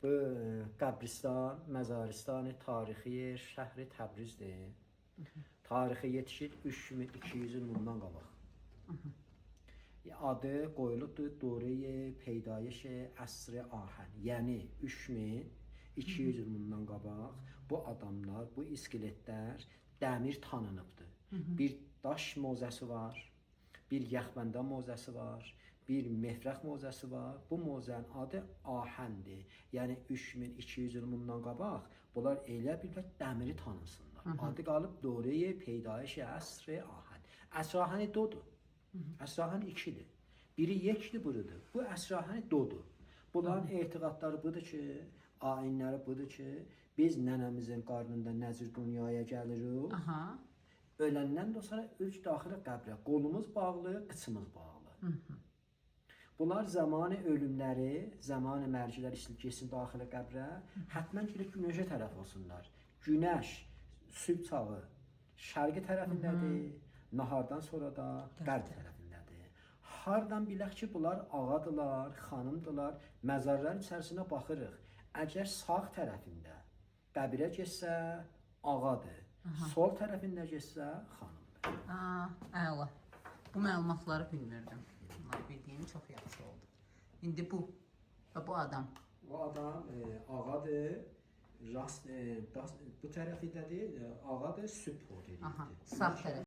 Bu qəbristan, məzaristan tarixi şəhri Təbrizdir. Tarixi yetişir 3200 il bundan qabaq. Adı qoyulubdur Doreyi Peydayiş Əsr Ahən. Yəni 3200 il bundan qabaq bu adamlar, bu iskeletlər dəmir tanınıbdır. Bir daş mozəsi var, bir Yaxbəndə mozəsi var, bir mefrəx mozəsi var. Bu mozənin adı Ahəndir. Yəni 3200 il bundan qabaq bunlar elə bir dəmiri tanısınlar. Adı qalıb Doreyi Peydayiş Əsr Ahən. Əsr Ahəni dodur. Əsr Ahəni ikidir. Biri yekdir, biridir. Bu Əsr Ahəni dodur. Bunların etiqadları budur ki, ayinləri budur ki, biz nənəmizin qarnında nəcür dünyaya gəlirik. Öləndən də sonra üç daxili qəbrə. Qolumuz bağlı, qıçımız bağlı. Bunlar zamanı ölümləri, zamanı mərcilər istilkesin daxili qəbrə, hətmən ki, günəşə tərəf olsunlar. Günəş sübh çağı şərqi tərəfindədir, nahardan sonra da qərb tərəfindədir. Hardan bilək ki, bunlar ağadılar, xanımdılar, məzarların içərisində baxırıq. Əgər sağ tərəfində qəbirə getsə, ağadır, sol tərəfində getsə, xanımdır. Əla. Bu məlumatları bilmirdim. Bunları bildiyim çox yaxşı oldu. İndi bu adam. Bu adam ağadır, bu tərəfindədir, ağadır, sübh o deyildir. Sağ tərəf.